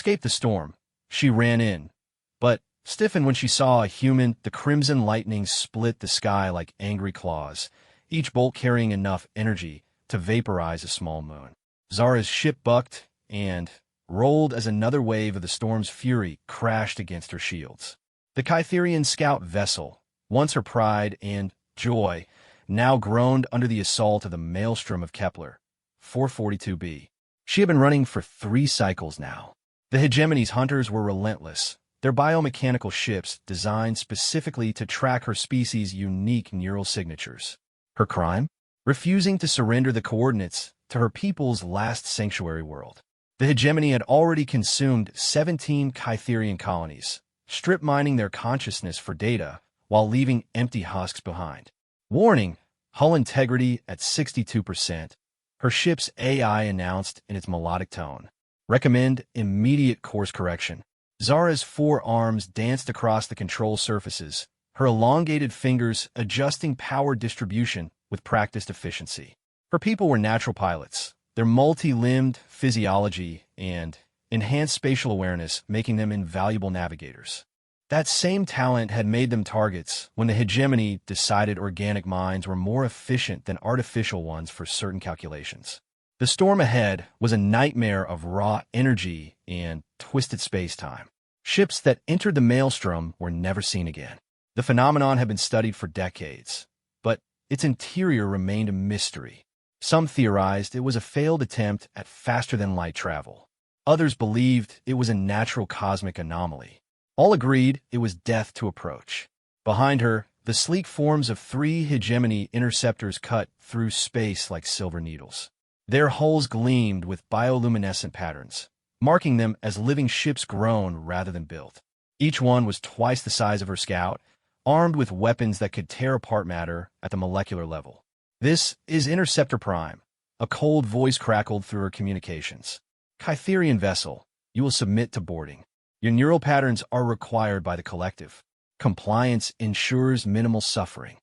escape the storm. She ran in, but stiffened when she saw a human. The crimson lightning split the sky like angry claws, each bolt carrying enough energy to vaporize a small moon. Zara's ship bucked and rolled as another wave of the storm's fury crashed against her shields. The Kytherian scout vessel, once her pride and joy, now groaned under the assault of the maelstrom of Kepler 442b. She had been running for 3 cycles now. The hegemony's hunters were relentless, their biomechanical ships designed specifically to track her species' unique neural signatures. Her crime? Refusing to surrender the coordinates to her people's last sanctuary world. The hegemony had already consumed 17 Kytherian colonies, strip mining their consciousness for data while leaving empty husks behind. Warning, hull integrity at 62%. Her ship's AI announced in its melodic tone. Recommend immediate course correction. Zara's 4 arms danced across the control surfaces, her elongated fingers adjusting power distribution with practiced efficiency. Her people were natural pilots, their multi-limbed physiology and enhanced spatial awareness making them invaluable navigators. That same talent had made them targets when the hegemony decided organic minds were more efficient than artificial ones for certain calculations. The storm ahead was a nightmare of raw energy and twisted space-time. Ships that entered the maelstrom were never seen again. The phenomenon had been studied for decades, but its interior remained a mystery. Some theorized it was a failed attempt at faster-than-light travel. Others believed it was a natural cosmic anomaly. All agreed it was death to approach. Behind her, the sleek forms of 3 hegemony interceptors cut through space like silver needles. Their hulls gleamed with bioluminescent patterns, marking them as living ships grown rather than built. Each one was twice the size of her scout, armed with weapons that could tear apart matter at the molecular level. "This is Interceptor Prime," a cold voice crackled through her communications. "Kytherian vessel, you will submit to boarding. Your neural patterns are required by the collective. Compliance ensures minimal suffering."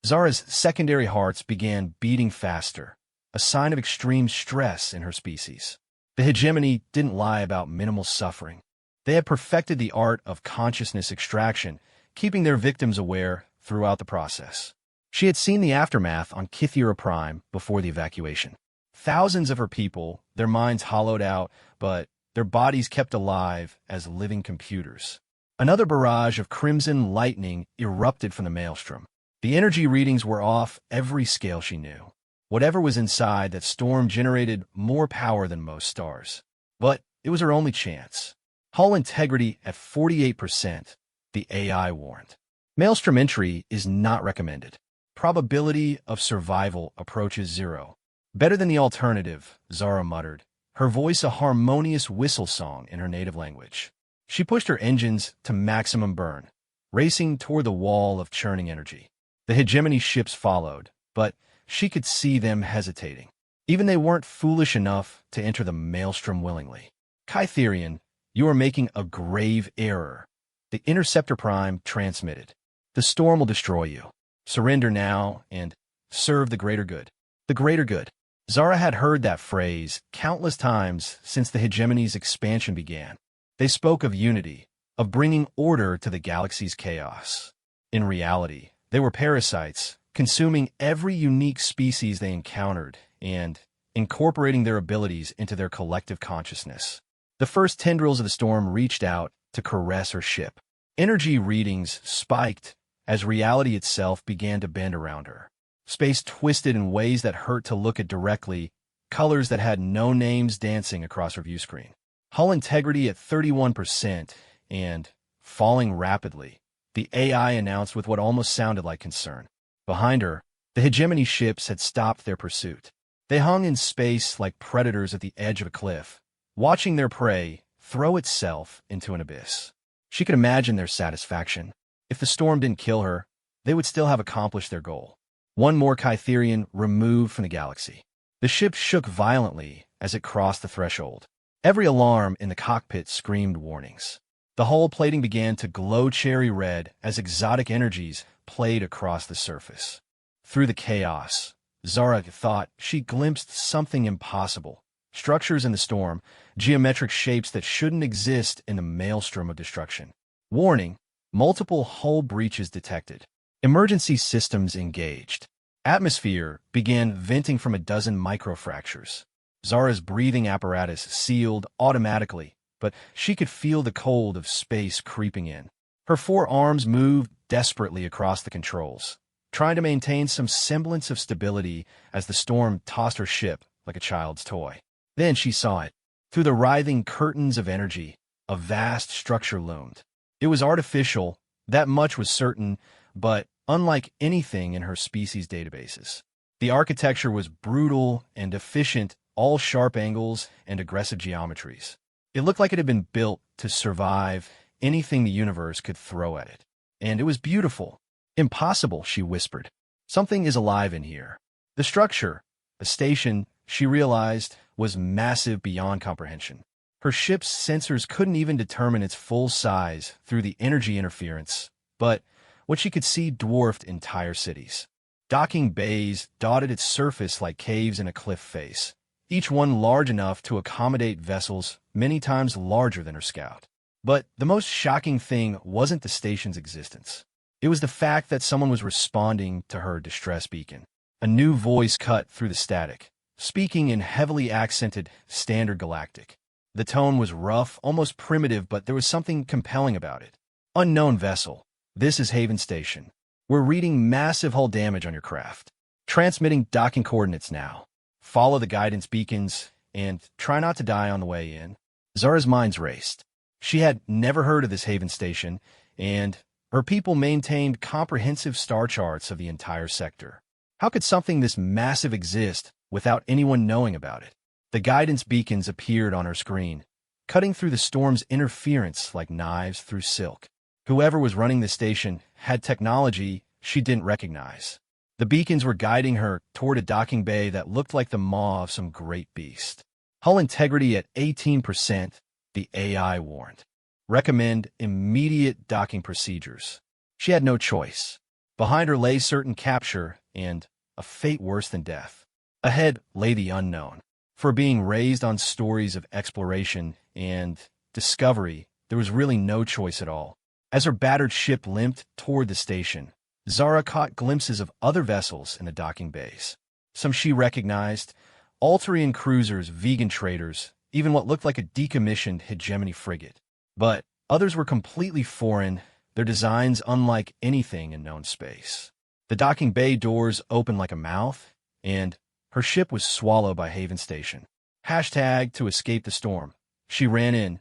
Zara's secondary hearts began beating faster, a sign of extreme stress in her species. The hegemony didn't lie about minimal suffering. They had perfected the art of consciousness extraction, keeping their victims aware throughout the process. She had seen the aftermath on Kythera Prime before the evacuation. Thousands of her people, their minds hollowed out, but their bodies kept alive as living computers. Another barrage of crimson lightning erupted from the maelstrom. The energy readings were off every scale she knew. Whatever was inside that storm generated more power than most stars. But it was her only chance. Hull integrity at 48%, the AI warned. Maelstrom entry is not recommended. Probability of survival approaches 0. "Better than the alternative," Zara muttered, her voice a harmonious whistle song in her native language. She pushed her engines to maximum burn, racing toward the wall of churning energy. The hegemony ships followed, but she could see them hesitating. Even they weren't foolish enough to enter the maelstrom willingly. "Kytherian, you are making a grave error," the Interceptor Prime transmitted. "The storm will destroy you. Surrender now and serve the greater good." The greater good. Zara had heard that phrase countless times since the hegemony's expansion began. They spoke of unity, of bringing order to the galaxy's chaos. In reality, they were parasites, consuming every unique species they encountered and incorporating their abilities into their collective consciousness. The first tendrils of the storm reached out to caress her ship. Energy readings spiked as reality itself began to bend around her. Space twisted in ways that hurt to look at directly, colors that had no names dancing across her view screen. Hull integrity at 31% and falling rapidly, the AI announced with what almost sounded like concern. Behind her, the hegemony ships had stopped their pursuit. They hung in space like predators at the edge of a cliff, watching their prey throw itself into an abyss. She could imagine their satisfaction. If the storm didn't kill her, they would still have accomplished their goal. One more Kytherian removed from the galaxy. The ship shook violently as it crossed the threshold. Every alarm in the cockpit screamed warnings. The hull plating began to glow cherry red as exotic energies played across the surface. Through the chaos, Zara thought she glimpsed something impossible. structures in the storm, geometric shapes that shouldn't exist in the maelstrom of destruction. Warning, multiple hull breaches detected. Emergency systems engaged. Atmosphere began venting from a dozen microfractures. Zara's breathing apparatus sealed automatically, but she could feel the cold of space creeping in. Her four arms moved desperately across the controls, trying to maintain some semblance of stability as the storm tossed her ship like a child's toy. Then she saw it. Through the writhing curtains of energy, a vast structure loomed. It was artificial, that much was certain, but unlike anything in her species' databases. The architecture was brutal and efficient, all sharp angles and aggressive geometries. It looked like it had been built to survive anything the universe could throw at it. And it was beautiful. Impossible, she whispered. Something is alive in here. The structure, a station, she realized, was massive beyond comprehension. Her ship's sensors couldn't even determine its full size through the energy interference, but what she could see dwarfed entire cities. Docking bays dotted its surface like caves in a cliff face, each one large enough to accommodate vessels many times larger than her scout. But the most shocking thing wasn't the station's existence. It was the fact that someone was responding to her distress beacon. A new voice cut through the static, speaking in heavily accented Standard Galactic. The tone was rough, almost primitive, but there was something compelling about it. Unknown vessel. This is Haven Station. We're reading massive hull damage on your craft. Transmitting docking coordinates now. Follow the guidance beacons, and try not to die on the way in. Zara's minds raced. She had never heard of this Haven Station, and her people maintained comprehensive star charts of the entire sector. How could something this massive exist without anyone knowing about it? The guidance beacons appeared on her screen, cutting through the storm's interference like knives through silk. Whoever was running the station had technology she didn't recognize. The beacons were guiding her toward a docking bay that looked like the maw of some great beast. Hull integrity at 18%, the AI warned. Recommend immediate docking procedures. She had no choice. Behind her lay certain capture and a fate worse than death. Ahead lay the unknown. For being raised on stories of exploration and discovery, there was really no choice at all. As her battered ship limped toward the station, Zara caught glimpses of other vessels in the docking bays. Some she recognized, Altarian cruisers, vegan traders, even what looked like a decommissioned hegemony frigate. But others were completely foreign, their designs unlike anything in known space. The docking bay doors opened like a mouth, and her ship was swallowed by Haven Station. Hashtag to escape the storm. She ran in,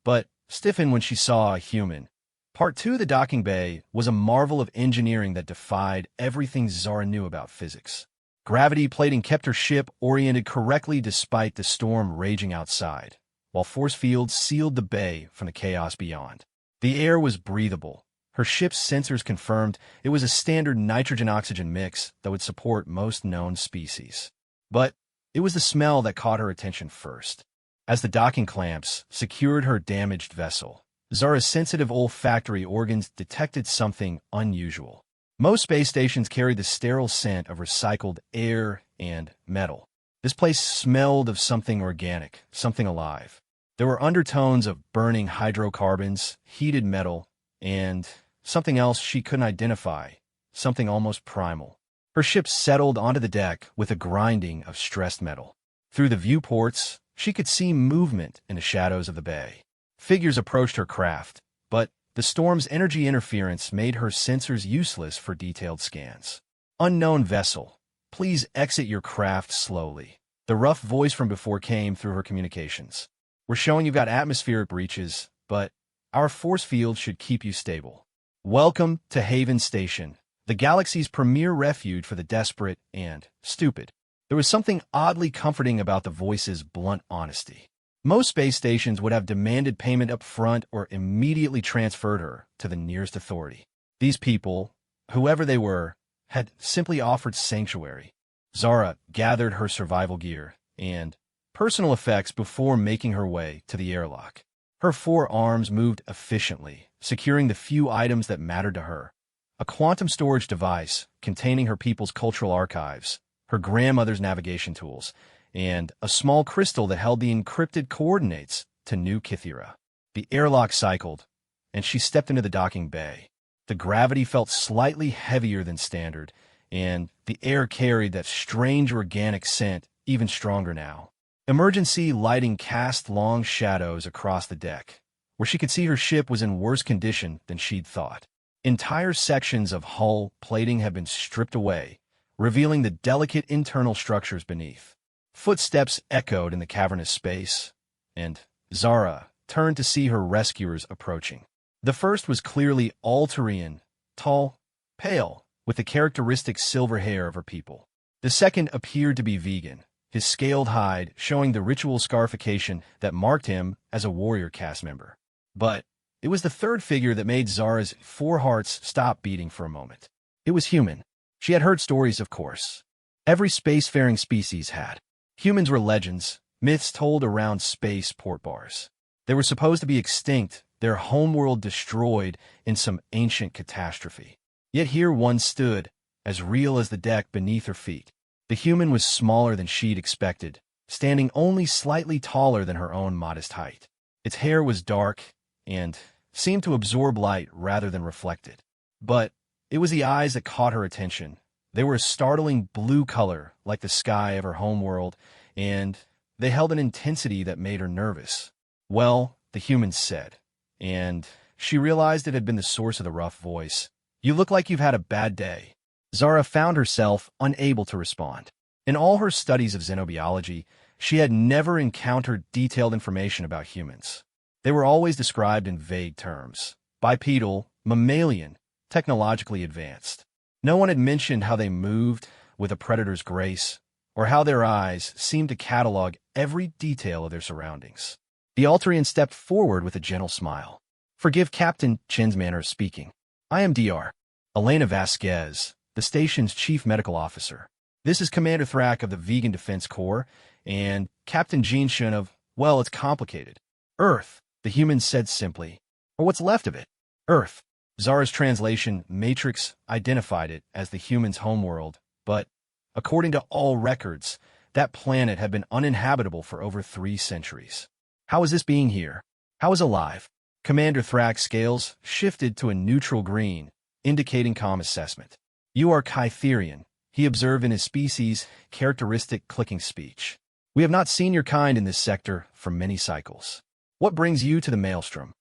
but stiffened when she saw a human. Part 2 of the docking bay was a marvel of engineering that defied everything Zara knew about physics. Gravity plating kept her ship oriented correctly despite the storm raging outside, while force fields sealed the bay from the chaos beyond. The air was breathable. Her ship's sensors confirmed it was a standard nitrogen-oxygen mix that would support most known species. But it was the smell that caught her attention first. As the docking clamps secured her damaged vessel, Zara's sensitive olfactory organs detected something unusual. Most space stations carry the sterile scent of recycled air and metal. This place smelled of something organic, something alive. There were undertones of burning hydrocarbons, heated metal, and something else she couldn't identify, something almost primal. Her ship settled onto the deck with a grinding of stressed metal. Through the viewports, she could see movement in the shadows of the bay. Figures approached her craft, but the storm's energy interference made her sensors useless for detailed scans. Unknown vessel, please exit your craft slowly. The rough voice from before came through her communications. We're showing you've got atmospheric breaches, but our force field should keep you stable. Welcome to Haven Station, the galaxy's premier refuge for the desperate and stupid. There was something oddly comforting about the voice's blunt honesty. Most space stations would have demanded payment up front or immediately transferred her to the nearest authority. These people, whoever they were, had simply offered sanctuary. Zara gathered her survival gear and personal effects before making her way to the airlock. Her four arms moved efficiently, securing the few items that mattered to her. A quantum storage device containing her people's cultural archives, her grandmother's navigation tools, and a small crystal that held the encrypted coordinates to New Kythera. The airlock cycled, and she stepped into the docking bay. The gravity felt slightly heavier than standard, and the air carried that strange organic scent even stronger now. Emergency lighting cast long shadows across the deck, where she could see her ship was in worse condition than she'd thought. Entire sections of hull plating had been stripped away, revealing the delicate internal structures beneath. Footsteps echoed in the cavernous space, and Zara turned to see her rescuers approaching. The first was clearly Altarian, tall, pale, with the characteristic silver hair of her people. The second appeared to be vegan, his scaled hide showing the ritual scarification that marked him as a warrior caste member. But it was the third figure that made Zara's four hearts stop beating for a moment. It was human. She had heard stories, of course. Every spacefaring species had. Humans were legends, myths told around space port bars. They were supposed to be extinct, their homeworld destroyed in some ancient catastrophe. Yet here one stood, as real as the deck beneath her feet. The human was smaller than she'd expected, standing only slightly taller than her own modest height. Its hair was dark and seemed to absorb light rather than reflect it. But it was the eyes that caught her attention. They were a startling blue color, like the sky of her homeworld, and they held an intensity that made her nervous. Well, the human said, and she realized it had been the source of the rough voice. You look like you've had a bad day. Zara found herself unable to respond. In all her studies of xenobiology, she had never encountered detailed information about humans. They were always described in vague terms: bipedal, mammalian, technologically advanced. No one had mentioned how they moved with a predator's grace, or how their eyes seemed to catalog every detail of their surroundings. The Altarian stepped forward with a gentle smile. Forgive Captain Chen's manner of speaking. I am Dr. Elena Vasquez, the station's chief medical officer. This is Commander Thrak of the Vegan Defense Corps, and Captain Jean Shun of, well, it's complicated. Earth, the human said simply. Or what's left of it. Earth. Zara's translation matrix identified it as the human's homeworld, but, according to all records, that planet had been uninhabitable for over 3 centuries. How is this being here? How is alive? Commander Thrak's scales shifted to a neutral green, indicating calm assessment. You are Kytherian, he observed in his species' characteristic clicking speech. We have not seen your kind in this sector for many cycles. What brings you to the Maelstrom?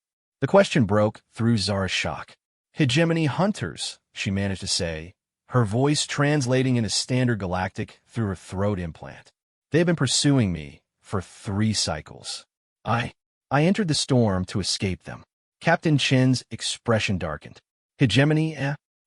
The question broke through Zara's shock. Hegemony hunters, she managed to say, her voice translating into standard galactic through her throat implant. They have been pursuing me for 3 cycles. I entered the storm to escape them. Captain Chen's expression darkened. Hegemony,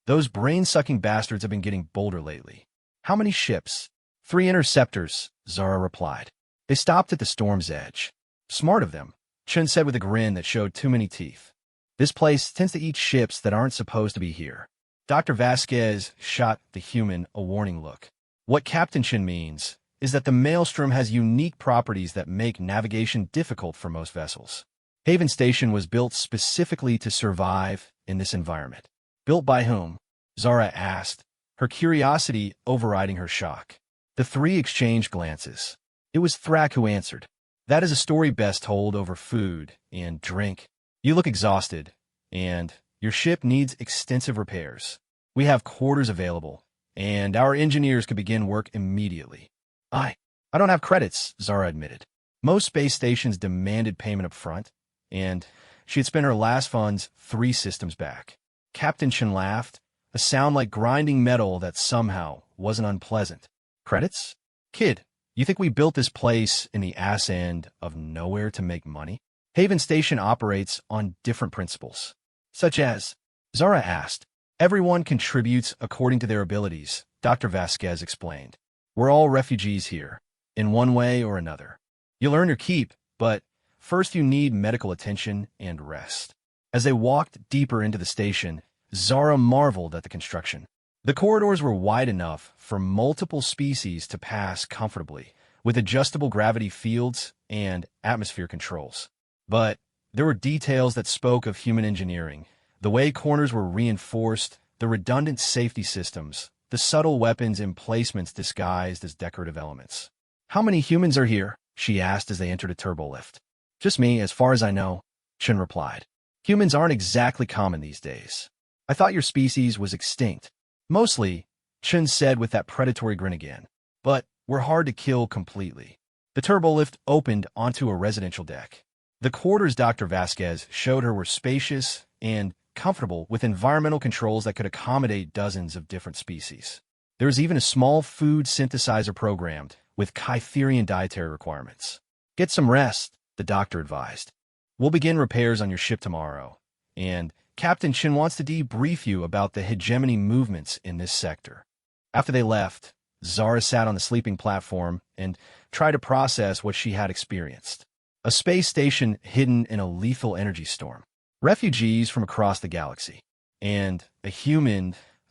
Those brain-sucking bastards have been getting bolder lately. How many ships? 3 interceptors, Zara replied. They stopped at the storm's edge. Smart of them, Chen said with a grin that showed too many teeth. This place tends to eat ships that aren't supposed to be here. Dr. Vasquez shot the human a warning look. What Captain Chen means is that the Maelstrom has unique properties that make navigation difficult for most vessels. Haven Station was built specifically to survive in this environment. Built by whom? Zara asked, her curiosity overriding her shock. The 3 exchanged glances. It was Thrak who answered. That is a story best told over food and drink. You look exhausted, and your ship needs extensive repairs. We have quarters available, and our engineers could begin work immediately. I don't have credits, Zara admitted. Most space stations demanded payment up front, and she had spent her last funds 3 systems back. Captain Chen laughed, a sound like grinding metal that somehow wasn't unpleasant. Credits? Kid, you think we built this place in the ass end of nowhere to make money? Haven Station operates on different principles. Such as? Zara asked. Everyone contributes according to their abilities, Dr. Vasquez explained. We're all refugees here, in one way or another. You'll earn your keep, but first you need medical attention and rest. As they walked deeper into the station, Zara marveled at the construction. The corridors were wide enough for multiple species to pass comfortably, with adjustable gravity fields and atmosphere controls. But there were details that spoke of human engineering, the way corners were reinforced, the redundant safety systems, the subtle weapons emplacements disguised as decorative elements. How many humans are here? She asked as they entered a turbolift. Just me, as far as I know, Chen replied. Humans aren't exactly common these days. I thought your species was extinct. Mostly, Chen said with that predatory grin again. But we're hard to kill completely. The turbolift opened onto a residential deck. The quarters Dr. Vasquez showed her were spacious and comfortable with environmental controls that could accommodate dozens of different species. There was even a small food synthesizer programmed with Kytherian dietary requirements. Get some rest, the doctor advised. We'll begin repairs on your ship tomorrow, and Captain Chen wants to debrief you about the hegemony movements in this sector. After they left, Zara sat on the sleeping platform and tried to process what she had experienced. A space station hidden in a lethal energy storm. Refugees from across the galaxy. And a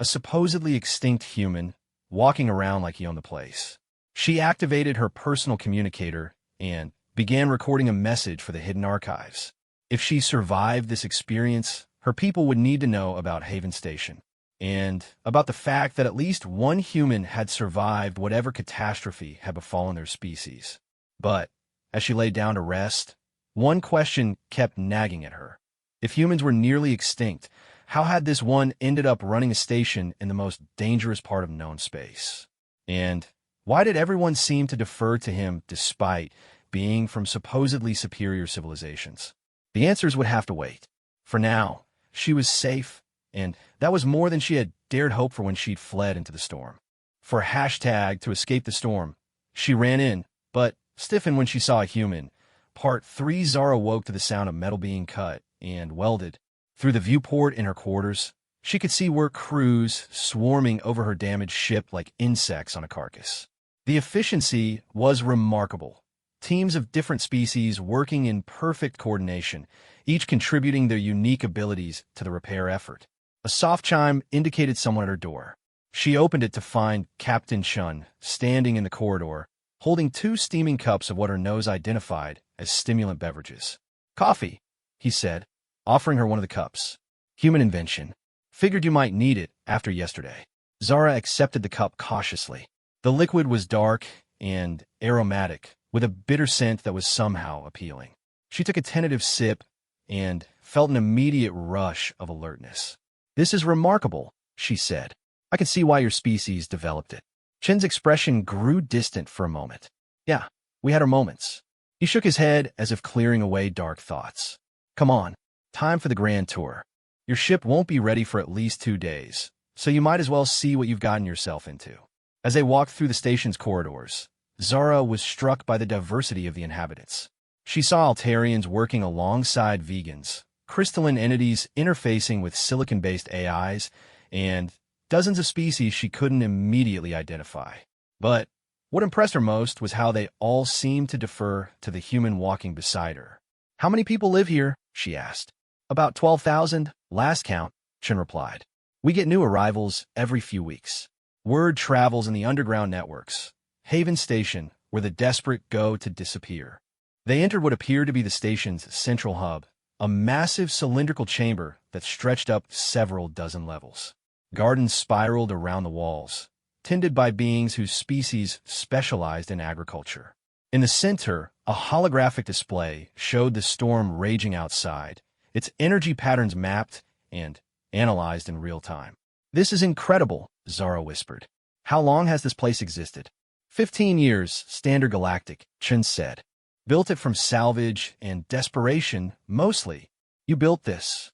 supposedly extinct human, walking around like he owned the place. She activated her personal communicator and began recording a message for the hidden archives. If she survived this experience, her people would need to know about Haven Station, and about the fact that at least one human had survived whatever catastrophe had befallen their species. But, as she lay down to rest, one question kept nagging at her. If humans were nearly extinct, how had this one ended up running a station in the most dangerous part of known space? And why did everyone seem to defer to him despite being from supposedly superior civilizations? The answers would have to wait. For now, she was safe, and that was more than she had dared hope for when she'd fled into the storm. For a hashtag to escape the storm, she ran in, but stiffened when she saw a human. Part 3 Zara woke to the sound of metal being cut and welded. Through the viewport in her quarters, she could see work crews swarming over her damaged ship like insects on a carcass. The efficiency was remarkable. Teams of different species working in perfect coordination, each contributing their unique abilities to the repair effort. A soft chime indicated someone at her door. She opened it to find Captain Chun standing in the corridor, holding 2 steaming cups of what her nose identified as stimulant beverages. Coffee, he said, offering her one of the cups. Human invention. Figured you might need it after yesterday. Zara accepted the cup cautiously. The liquid was dark and aromatic, with a bitter scent that was somehow appealing. She took a tentative sip and felt an immediate rush of alertness. This is remarkable, she said. I can see why your species developed it. Chen's expression grew distant for a moment. Yeah, we had our moments. He shook his head as if clearing away dark thoughts. Come on, time for the grand tour. Your ship won't be ready for at least 2 days, so you might as well see what you've gotten yourself into. As they walked through the station's corridors, Zara was struck by the diversity of the inhabitants. She saw Altarians working alongside vegans, crystalline entities interfacing with silicon-based AIs, and dozens of species she couldn't immediately identify. But what impressed her most was how they all seemed to defer to the human walking beside her. How many people live here? She asked. About 12,000, last count, Chen replied. We get new arrivals every few weeks. Word travels in the underground networks. Haven Station, where the desperate go to disappear. They entered what appeared to be the station's central hub, a massive cylindrical chamber that stretched up several dozen levels. Gardens spiraled around the walls, tended by beings whose species specialized in agriculture. In the center, a holographic display showed the storm raging outside, its energy patterns mapped and analyzed in real time. This is incredible, Zara whispered. How long has this place existed? 15 years, standard galactic, Chen said. Built it from salvage and desperation, mostly. You built this.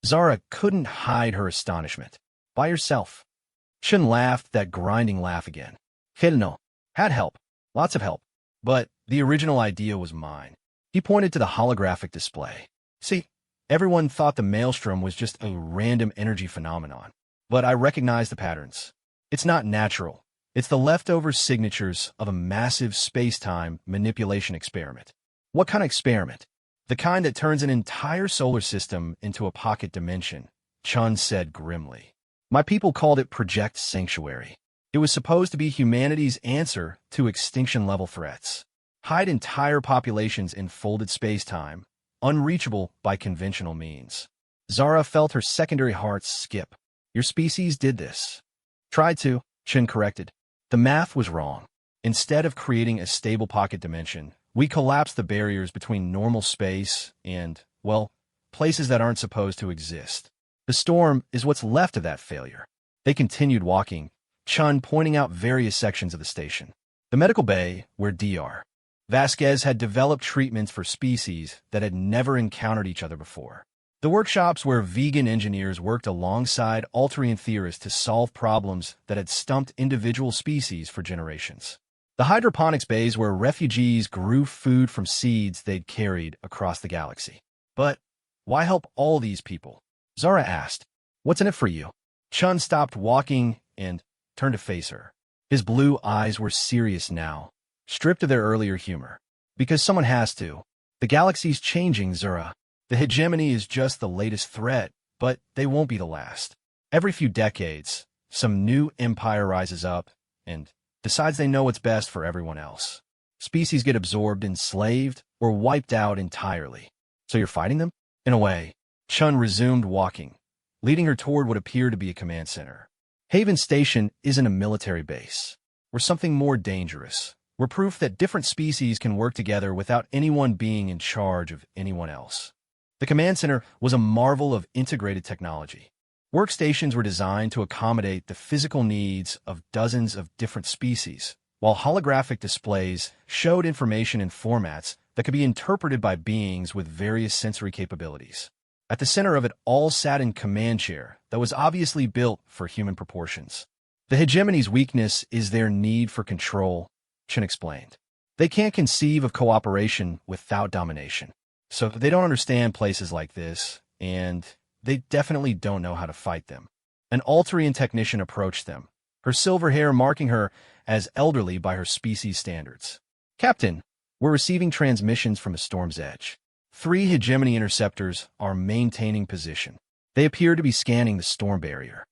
Zara couldn't hide her astonishment. By yourself. Chen laughed that grinding laugh again. Hell no. Had help. Lots of help. But the original idea was mine. He pointed to the holographic display. See, everyone thought the maelstrom was just a random energy phenomenon. But I recognized the patterns. It's not natural. It's the leftover signatures of a massive space-time manipulation experiment. What kind of experiment? The kind that turns an entire solar system into a pocket dimension, Chun said grimly. My people called it Project Sanctuary. It was supposed to be humanity's answer to extinction-level threats. Hide entire populations in folded space-time, unreachable by conventional means. Zara felt her secondary heart skip. Your species did this. Tried to, Chen corrected. The math was wrong. Instead of creating a stable pocket dimension, we collapse the barriers between normal space and, well, places that aren't supposed to exist. The storm is what's left of that failure. They continued walking, Chun pointing out various sections of the station. The medical bay, where Dr. Vasquez had developed treatments for species that had never encountered each other before. The workshops where vegan engineers worked alongside Alterian theorists to solve problems that had stumped individual species for generations. The hydroponics bays where refugees grew food from seeds they'd carried across the galaxy. But why help all these people? Zara asked. What's in it for you? Chun stopped walking and turned to face her. His blue eyes were serious now, stripped of their earlier humor. Because someone has to. The galaxy's changing, Zura. The hegemony is just the latest threat, but they won't be the last. Every few decades, some new empire rises up and decides they know what's best for everyone else. Species get absorbed, enslaved, or wiped out entirely. So you're fighting them? In a way. Chun resumed walking, leading her toward what appeared to be a command center. Haven Station isn't a military base. We're something more dangerous. We're proof that different species can work together without anyone being in charge of anyone else. The command center was a marvel of integrated technology. Workstations were designed to accommodate the physical needs of dozens of different species, while holographic displays showed information in formats that could be interpreted by beings with various sensory capabilities. At the center of it all sat a command chair that was obviously built for human proportions. The hegemony's weakness is their need for control, Chen explained. They can't conceive of cooperation without domination. So they don't understand places like this, and they definitely don't know how to fight them. An Alterian technician approached them, her silver hair marking her as elderly by her species standards. Captain, we're receiving transmissions from the storm's edge. 3 hegemony interceptors are maintaining position. They appear to be scanning the storm barrier.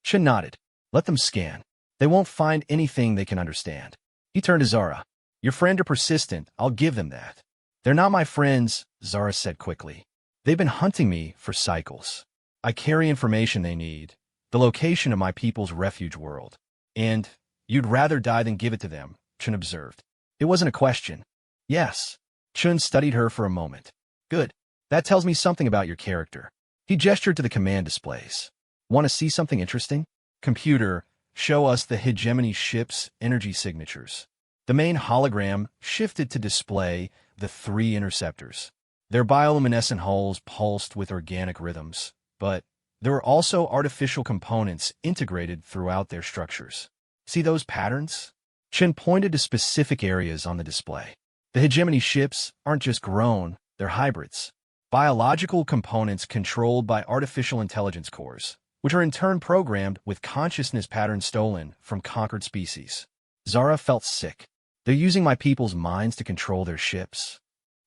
Chen nodded. Let them scan. They won't find anything they can understand. He turned to Zara. Your friend are persistent, I'll give them that. They're not my friends, Zara said quickly. They've been hunting me for cycles. I carry information they need, the location of my people's refuge world. And you'd rather die than give it to them, Chen observed. It wasn't a question. Yes. Chen studied her for a moment. Good. That tells me something about your character. He gestured to the command displays. Want to see something interesting? Computer, show us the hegemony ship's energy signatures. The main hologram shifted to display the 3 interceptors. Their bioluminescent hulls pulsed with organic rhythms, but there were also artificial components integrated throughout their structures. See those patterns? Chen pointed to specific areas on the display. The hegemony ships aren't just grown, they're hybrids. Biological components controlled by artificial intelligence cores, which are in turn programmed with consciousness patterns stolen from conquered species. Zara felt sick. They're using my people's minds to control their ships.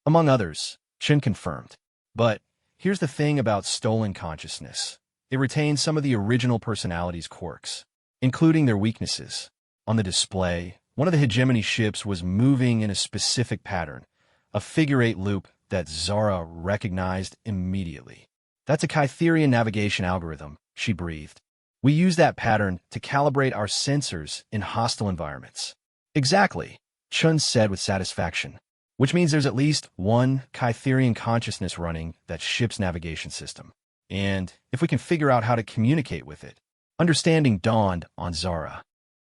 Among others, Chen confirmed. But here's the thing about stolen consciousness. It retains some of the original personality's quirks, including their weaknesses. On the display, one of the hegemony ships was moving in a specific pattern, a figure-8 loop that Zara recognized immediately. That's a Kytherian navigation algorithm, she breathed. We use that pattern to calibrate our sensors in hostile environments. Exactly, Chun said with satisfaction, which means there's at least one Kytherian consciousness running that ship's navigation system. And if we can figure out how to communicate with it, understanding dawned on Zara.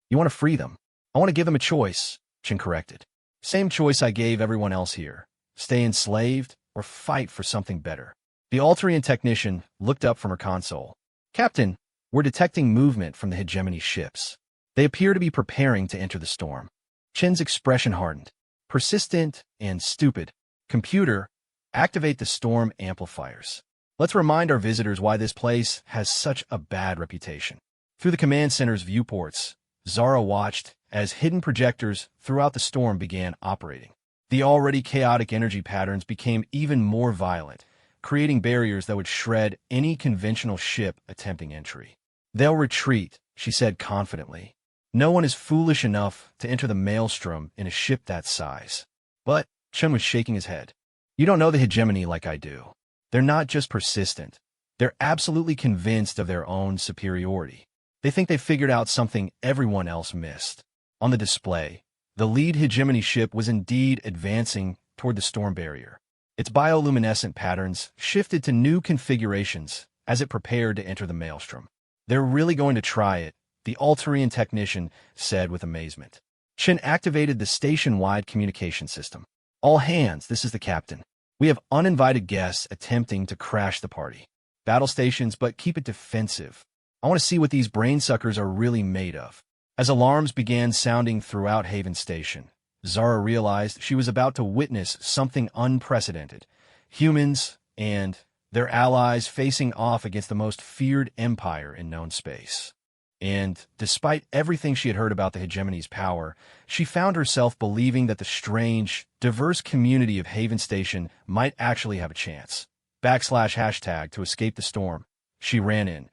You want to free them? I want to give them a choice, Chen corrected. Same choice I gave everyone else here. Stay enslaved or fight for something better. The Alterian technician looked up from her console. Captain, we're detecting movement from the hegemony ships. They appear to be preparing to enter the storm. Chen's expression hardened. Persistent and stupid. Computer, activate the storm amplifiers. Let's remind our visitors why this place has such a bad reputation. Through the command center's viewports, Zara watched as hidden projectors throughout the storm began operating. The already chaotic energy patterns became even more violent, creating barriers that would shred any conventional ship attempting entry. They'll retreat, she said confidently. No one is foolish enough to enter the maelstrom in a ship that size. But Chen was shaking his head. You don't know the hegemony like I do. They're not just persistent. They're absolutely convinced of their own superiority. They think they figured out something everyone else missed. On the display, The lead hegemony ship was indeed advancing toward the storm barrier. Its bioluminescent patterns shifted to new configurations as it prepared to enter the maelstrom. "They're really going to try it," the Altarian technician said with amazement. Chen activated the station-wide communication system. "All hands, this is the captain. We have uninvited guests attempting to crash the party. Battle stations, but keep it defensive. I want to see what these brainsuckers are really made of." As alarms began sounding throughout Haven Station, Zara realized she was about to witness something unprecedented. Humans and their allies facing off against the most feared empire in known space. And despite everything she had heard about the hegemony's power, she found herself believing that the strange, diverse community of Haven Station might actually have a chance. /# to escape the storm. She ran in,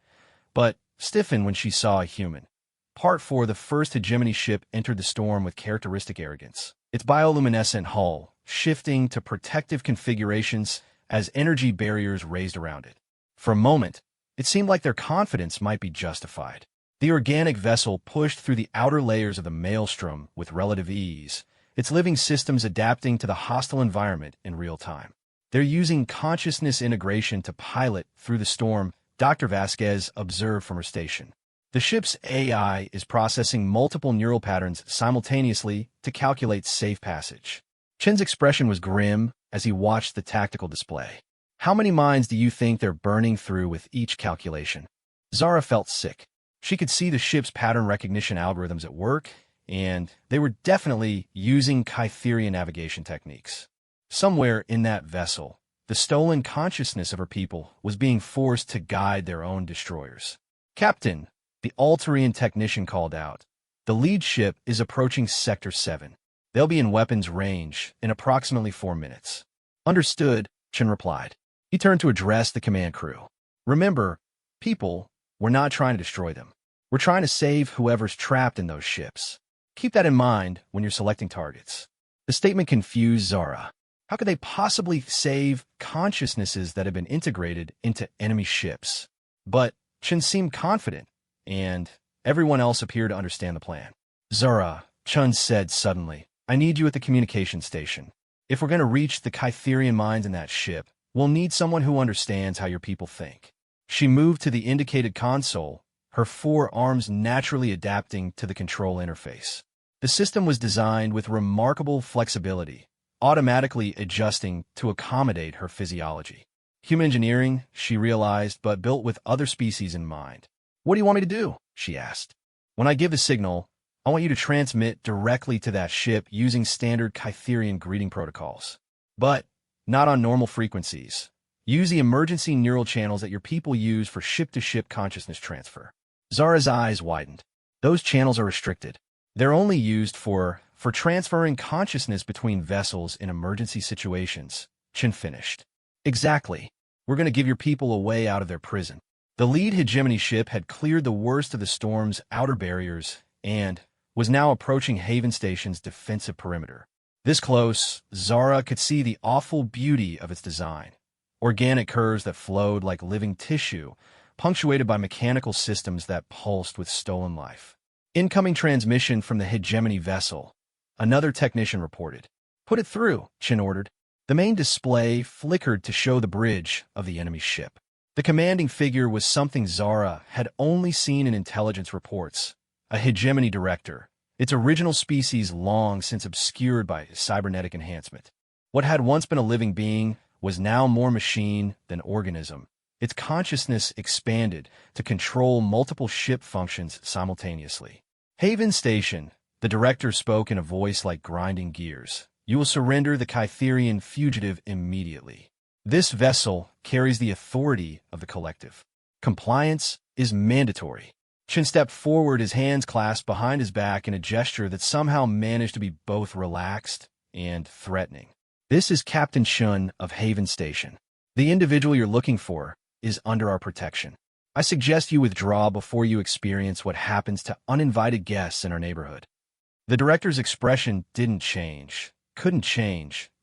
but stiffened when she saw a human. Part 4. The first hegemony ship entered the storm with characteristic arrogance. Its bioluminescent hull shifting to protective configurations as energy barriers raised around it. For a moment, it seemed like their confidence might be justified. The organic vessel pushed through the outer layers of the maelstrom with relative ease, its living systems adapting to the hostile environment in real time. "They're using consciousness integration to pilot through the storm," Dr. Vasquez observed from her station. "The ship's AI is processing multiple neural patterns simultaneously to calculate safe passage." Chen's expression was grim as he watched the tactical display. "How many minds do you think they're burning through with each calculation?" Zara felt sick. She could see the ship's pattern recognition algorithms at work, and they were definitely using Kytherian navigation techniques. Somewhere in that vessel, the stolen consciousness of her people was being forced to guide their own destroyers. "Captain," the Altarian technician called out, "the lead ship is approaching Sector 7. They'll be in weapons range in approximately 4 minutes. "Understood," Chen replied. He turned to address the command crew. "Remember, people, we're not trying to destroy them. We're trying to save whoever's trapped in those ships. Keep that in mind when you're selecting targets." The statement confused Zara. How could they possibly save consciousnesses that have been integrated into enemy ships? But Chen seemed confident, and everyone else appeared to understand the plan. "Zara," Chen said suddenly, "I need you at the communication station. If we're going to reach the Kytherian minds in that ship, we'll need someone who understands how your people think." She moved to the indicated console, her 4 arms naturally adapting to the control interface. The system was designed with remarkable flexibility, automatically adjusting to accommodate her physiology. Human engineering, she realized, but built with other species in mind. "What do you want me to do?" she asked. "When I give the signal, I want you to transmit directly to that ship using standard Kytherian greeting protocols. But not on normal frequencies. Use the emergency neural channels that your people use for ship-to-ship consciousness transfer." Zara's eyes widened. "Those channels are restricted. They're only used for transferring consciousness between vessels in emergency situations," Chen finished. "Exactly. We're going to give your people a way out of their prison." The lead hegemony ship had cleared the worst of the storm's outer barriers and was now approaching Haven Station's defensive perimeter. This close, Zara could see the awful beauty of its design. Organic curves that flowed like living tissue, punctuated by mechanical systems that pulsed with stolen life. "Incoming transmission from the hegemony vessel," another technician reported. "Put it through," Chen ordered. The main display flickered to show the bridge of the enemy ship. The commanding figure was something Zara had only seen in intelligence reports, a hegemony director, its original species long since obscured by cybernetic enhancement. What had once been a living being was now more machine than organism. Its consciousness expanded to control multiple ship functions simultaneously. "Haven Station," the director spoke in a voice like grinding gears. "You will surrender the Kytherian fugitive immediately. This vessel carries the authority of the collective. Compliance is mandatory." Chen stepped forward, his hands clasped behind his back in a gesture that somehow managed to be both relaxed and threatening. "This is Captain Shun of Haven Station. The individual you're looking for is under our protection. I suggest you withdraw before you experience what happens to uninvited guests in our neighborhood." The director's expression couldn't change,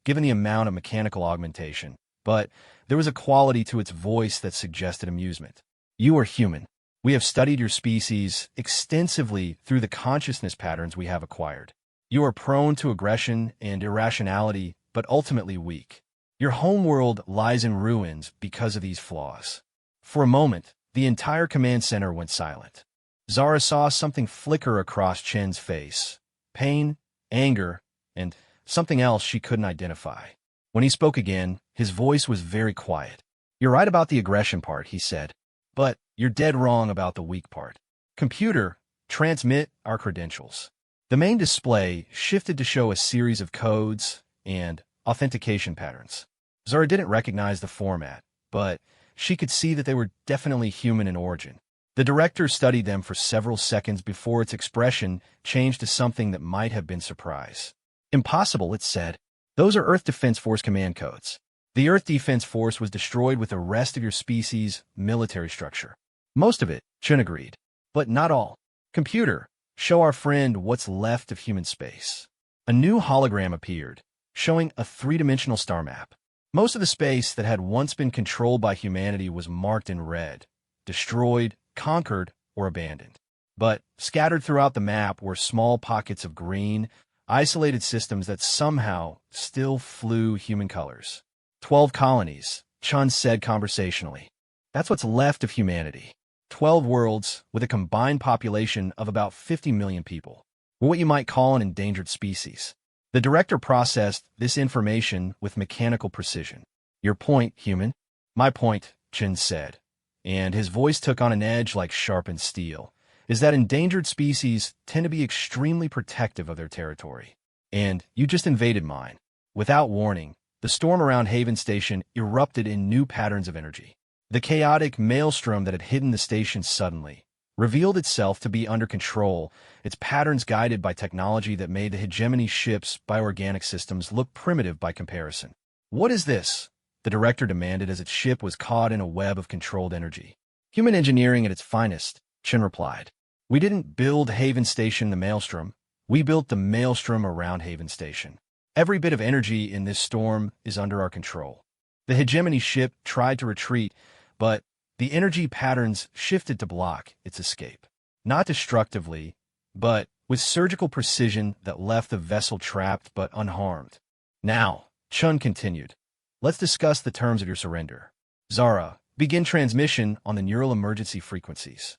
given the amount of mechanical augmentation, but there was a quality to its voice that suggested amusement. "You are human. We have studied your species extensively through the consciousness patterns we have acquired. You are prone to aggression and irrationality, but ultimately weak. Your homeworld lies in ruins because of these flaws. For a moment, the entire command center went silent. Zara saw something flicker across Chen's face. Pain, anger, and something else she couldn't identify. When he spoke again, his voice was very quiet. "You're right about the aggression part," he said. "But you're dead wrong about the weak part. Computer, transmit our credentials." The main display shifted to show a series of codes and authentication patterns. Zara didn't recognize the format, but she could see that they were definitely human in origin. The director studied them for several seconds before its expression changed to something that might have been surprise. "Impossible," it said. "Those are Earth Defense Force command codes. The Earth Defense Force was destroyed with the rest of your species' military structure." "Most of it," Chun agreed. "But not all. Computer, show our friend what's left of human space." A new hologram appeared, showing a three-dimensional star map. Most of the space that had once been controlled by humanity was marked in red, destroyed, conquered, or abandoned. But scattered throughout the map were small pockets of green, isolated systems that somehow still flew human colors. 12 colonies, Chun said conversationally. "That's what's left of humanity. 12 worlds with a combined population of about 50 million people. We're what you might call an endangered species." The director processed this information with mechanical precision. "Your point, human?" "My point," Chin said, and his voice took on an edge like sharpened steel, "is that endangered species tend to be extremely protective of their territory. And you just invaded mine." Without warning, the storm around Haven Station erupted in new patterns of energy. The chaotic maelstrom that had hidden the station suddenly revealed itself to be under control, its patterns guided by technology that made the hegemony ship's bioorganic systems look primitive by comparison. "What is this?" the director demanded as its ship was caught in a web of controlled energy. "Human engineering at its finest," Chin replied. "We didn't build Haven Station the maelstrom. We built the maelstrom around Haven Station. Every bit of energy in this storm is under our control." The hegemony ship tried to retreat, but the energy patterns shifted to block its escape. Not destructively, but with surgical precision that left the vessel trapped but unharmed. "Now," Chun continued, "let's discuss the terms of your surrender. Zara, begin transmission on the neural emergency frequencies."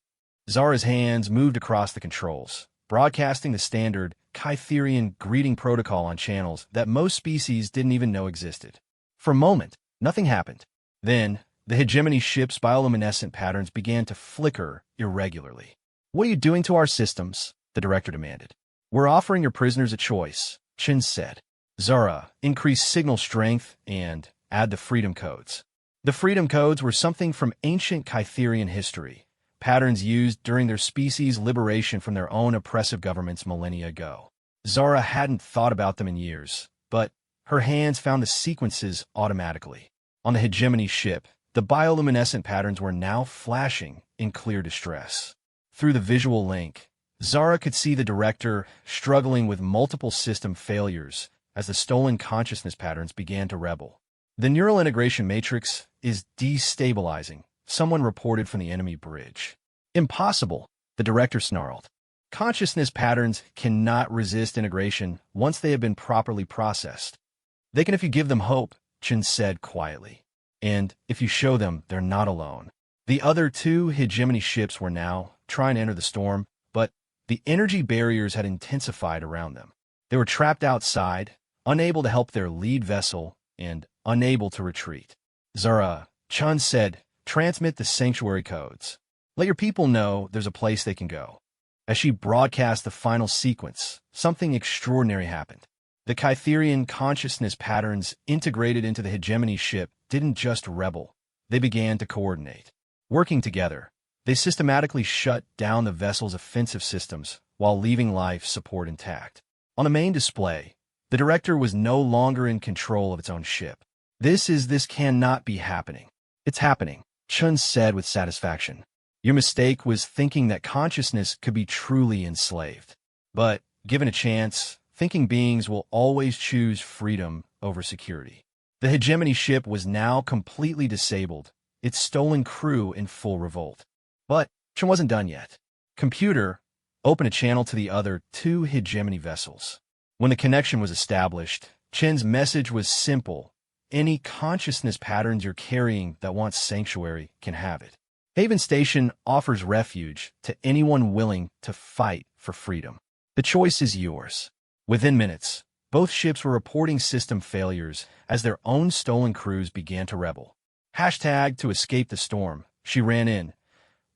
Zara's hands moved across the controls, broadcasting the standard Kytherian greeting protocol on channels that most species didn't even know existed. For a moment, nothing happened. Then, the hegemony ship's bioluminescent patterns began to flicker irregularly. "What are you doing to our systems?" the director demanded. "We're offering your prisoners a choice," Chin said. "Zara, increase signal strength and add the freedom codes." The freedom codes were something from ancient Kytherian history, patterns used during their species' liberation from their own oppressive governments millennia ago. Zara hadn't thought about them in years, but her hands found the sequences automatically. On the hegemony ship, the bioluminescent patterns were now flashing in clear distress. Through the visual link, Zara could see the director struggling with multiple system failures as the stolen consciousness patterns began to rebel. "The neural integration matrix is destabilizing," someone reported from the enemy bridge. "Impossible," the director snarled. "Consciousness patterns cannot resist integration once they have been properly processed." "They can if you give them hope," Chin said quietly. "And if you show them they're not alone." The other two hegemony ships were now trying to enter the storm, but the energy barriers had intensified around them. They were trapped outside, unable to help their lead vessel and unable to retreat. "Zara," Chun said, "transmit the sanctuary codes. Let your people know there's a place they can go." As she broadcast the final sequence, something extraordinary happened. The Kytherian consciousness patterns integrated into the hegemony ship didn't just rebel, they began to coordinate. Working together, they systematically shut down the vessel's offensive systems while leaving life support intact. On the main display, the director was no longer in control of its own ship. This cannot be happening." "It's happening," Chun said with satisfaction. "Your mistake was thinking that consciousness could be truly enslaved. But, given a chance, thinking beings will always choose freedom over security." The hegemony ship was now completely disabled, its stolen crew in full revolt. But Chun wasn't done yet. "Computer, open a channel to the other two hegemony vessels." When the connection was established, Chen's message was simple. Any consciousness patterns you're carrying that wants sanctuary can have it. Haven Station offers refuge to anyone willing to fight for freedom. The choice is yours. Within minutes, both ships were reporting system failures as their own stolen crews began to rebel. Hashtag to escape the storm, she ran in,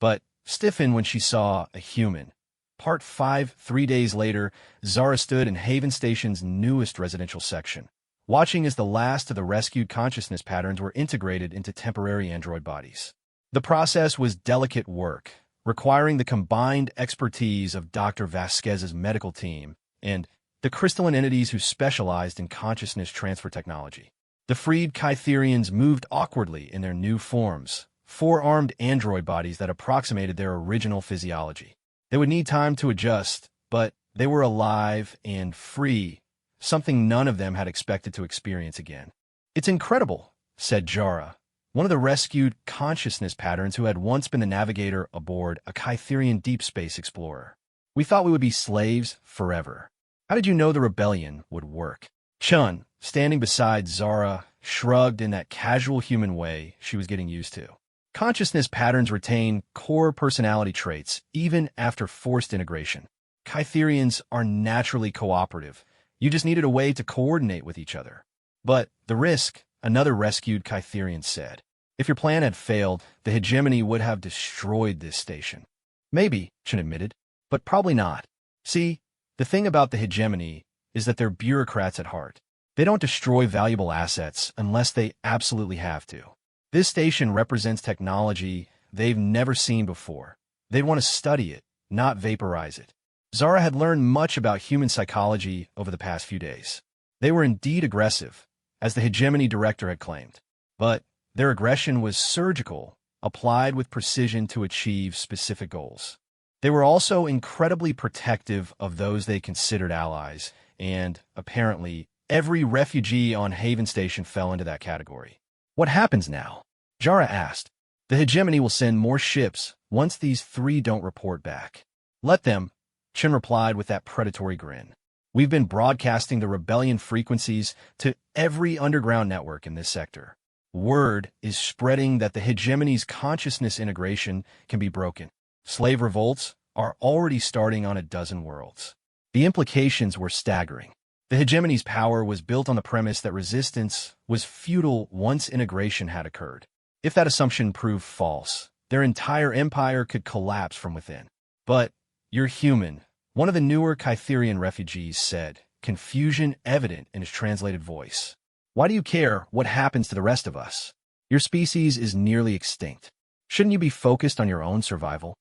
but stiffened when she saw a human. Part 5, 3 days later, Zara stood in Haven Station's newest residential section, watching as the last of the rescued consciousness patterns were integrated into temporary android bodies. The process was delicate work, requiring the combined expertise of Dr. Vasquez's medical team and the crystalline entities who specialized in consciousness transfer technology. The freed Kytherians moved awkwardly in their new forms, four-armed android bodies that approximated their original physiology. They would need time to adjust, but they were alive and free, something none of them had expected to experience again. "It's incredible," said Jara, one of the rescued consciousness patterns who had once been the navigator aboard a Kytherian deep space explorer. "We thought we would be slaves forever. How did you know the rebellion would work?" Chun, standing beside Zara, shrugged in that casual human way she was getting used to. Consciousness patterns retain core personality traits even after forced integration. Kytherians are naturally cooperative. You just needed a way to coordinate with each other. But the risk, another rescued Kytherian said. If your plan had failed, the hegemony would have destroyed this station. Maybe, Chen admitted, but probably not. See, the thing about the hegemony is that they're bureaucrats at heart. They don't destroy valuable assets unless they absolutely have to. This station represents technology they've never seen before. They'd want to study it, not vaporize it. Zara had learned much about human psychology over the past few days. They were indeed aggressive, as the hegemony director had claimed. But their aggression was surgical, applied with precision to achieve specific goals. They were also incredibly protective of those they considered allies, and, apparently, every refugee on Haven Station fell into that category. "What happens now?" Jara asked. "The hegemony will send more ships once these 3 don't report back." "Let them," Chen replied with that predatory grin. "We've been broadcasting the rebellion frequencies to every underground network in this sector. Word is spreading that the hegemony's consciousness integration can be broken. Slave revolts are already starting on a dozen worlds." The implications were staggering. The hegemony's power was built on the premise that resistance was futile once integration had occurred. If that assumption proved false, their entire empire could collapse from within. "But you're human," one of the newer Kytherian refugees said, confusion evident in his translated voice. "Why do you care what happens to the rest of us? Your species is nearly extinct. Shouldn't you be focused on your own survival?"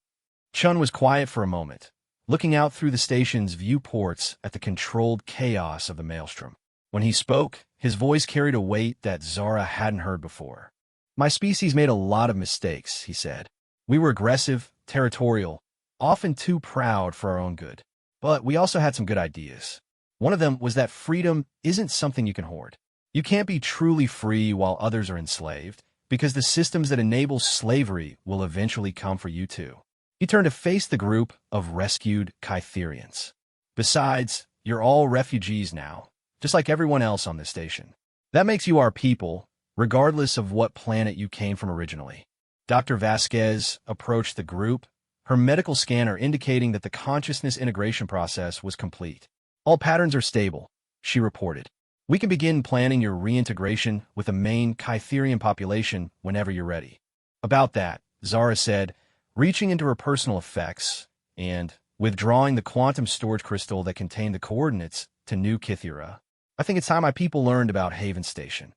Chun was quiet for a moment, looking out through the station's viewports at the controlled chaos of the maelstrom. When he spoke, his voice carried a weight that Zara hadn't heard before. "My species made a lot of mistakes," he said. "We were aggressive, territorial, often too proud for our own good. But we also had some good ideas. One of them was that freedom isn't something you can hoard. You can't be truly free while others are enslaved, because the systems that enable slavery will eventually come for you too." He turned to face the group of rescued Kytherians. "Besides, you're all refugees now, just like everyone else on this station. That makes you our people, regardless of what planet you came from originally." Dr. Vasquez approached the group, her medical scanner indicating that the consciousness integration process was complete. "All patterns are stable," she reported. "We can begin planning your reintegration with the main Kytherian population whenever you're ready." "About that," Zara said, reaching into her personal effects and withdrawing the quantum storage crystal that contained the coordinates to New Kythera. "I think it's time my people learned about Haven Station."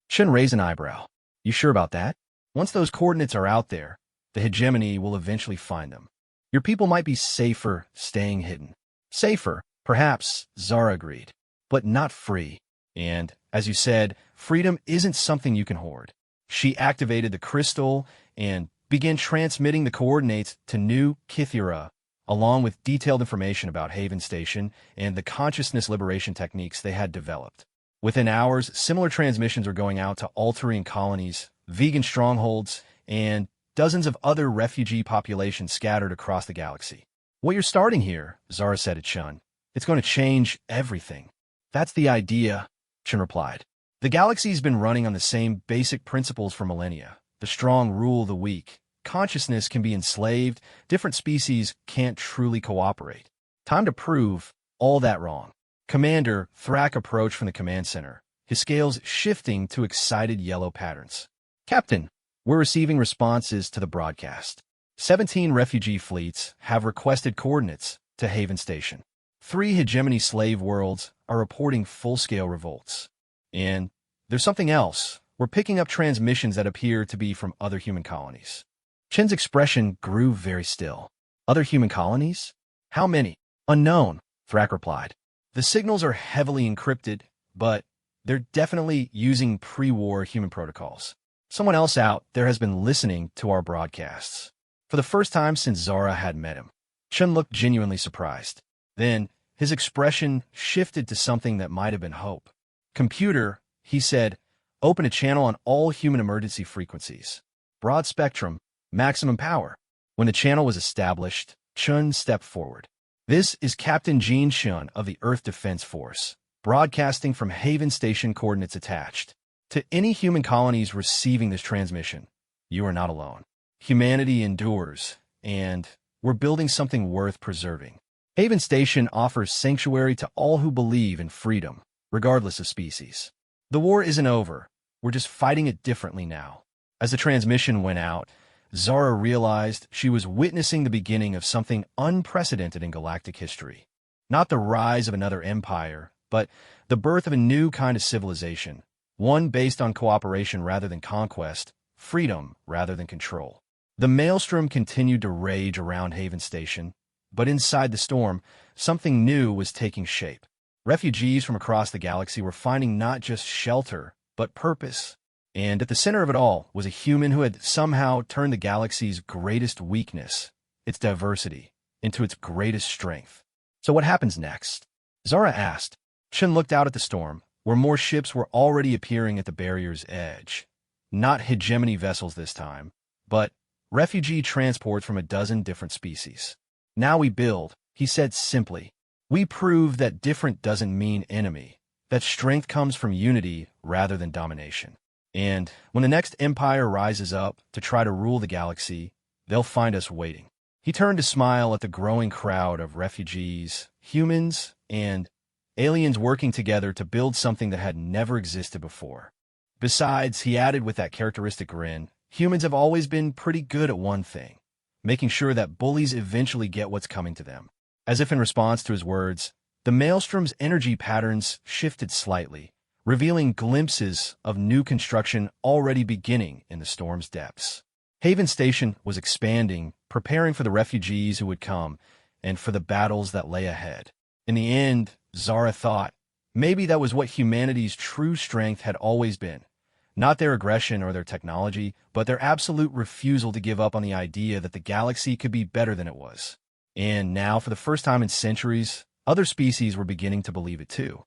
Chen raised an eyebrow. "You sure about that? Once those coordinates are out there, the hegemony will eventually find them. Your people might be safer staying hidden." "Safer, perhaps," Zara agreed, "but not free. And, as you said, freedom isn't something you can hoard." She activated the crystal and began transmitting the coordinates to New Kythera, along with detailed information about Haven Station and the consciousness liberation techniques they had developed. Within hours, similar transmissions were going out to Altarian colonies, vegan strongholds, and dozens of other refugee populations scattered across the galaxy. "What you're starting here," Zara said to Chun, It's going to change everything. That's the idea, Chen replied. The galaxy's been running on the same basic principles for millennia. The strong rule the weak. Consciousness can be enslaved. Different species can't truly cooperate. Time to prove all that wrong. Commander Thrak approached from the command center, his scales shifting to excited yellow patterns. Captain, we're receiving responses to the broadcast. 17 refugee fleets have requested coordinates to Haven Station. 3 hegemony slave worlds are reporting full-scale revolts. And there's something else. We're picking up transmissions that appear to be from other human colonies. Chen's expression grew very still. Other human colonies? How many? Unknown, Thrak replied. The signals are heavily encrypted, but they're definitely using pre-war human protocols. Someone else out there has been listening to our broadcasts. For the first time since Zara had met him, Chen looked genuinely surprised. Then, his expression shifted to something that might have been hope. Computer, he said, open a channel on all human emergency frequencies. Broad spectrum, maximum power. When the channel was established, Chen stepped forward. This is Captain Jean Shun of the Earth Defense Force, broadcasting from Haven Station, coordinates attached. To any human colonies receiving this transmission, you are not alone. Humanity endures, and we're building something worth preserving. Haven Station offers sanctuary to all who believe in freedom, regardless of species. The war isn't over. We're just fighting it differently now. As the transmission went out, Zara realized she was witnessing the beginning of something unprecedented in galactic history. Not the rise of another empire, but the birth of a new kind of civilization, one based on cooperation rather than conquest, freedom rather than control. The maelstrom continued to rage around Haven Station, but inside the storm, something new was taking shape. Refugees from across the galaxy were finding not just shelter, but purpose. And at the center of it all was a human who had somehow turned the galaxy's greatest weakness, its diversity, into its greatest strength. So what happens next? Zara asked. Chen looked out at the storm, where more ships were already appearing at the barrier's edge. Not hegemony vessels this time, but refugee transports from a dozen different species. Now we build, he said simply. We prove that different doesn't mean enemy, that strength comes from unity rather than domination. And when the next empire rises up to try to rule the galaxy, they'll find us waiting. He turned to smile at the growing crowd of refugees, humans, and aliens working together to build something that had never existed before. Besides, he added with that characteristic grin, humans have always been pretty good at one thing, making sure that bullies eventually get what's coming to them. As if in response to his words, the maelstrom's energy patterns shifted slightly, revealing glimpses of new construction already beginning in the storm's depths. Haven Station was expanding, preparing for the refugees who would come and for the battles that lay ahead. In the end, Zara thought, maybe that was what humanity's true strength had always been. Not their aggression or their technology, but their absolute refusal to give up on the idea that the galaxy could be better than it was. And now, for the first time in centuries, other species were beginning to believe it too.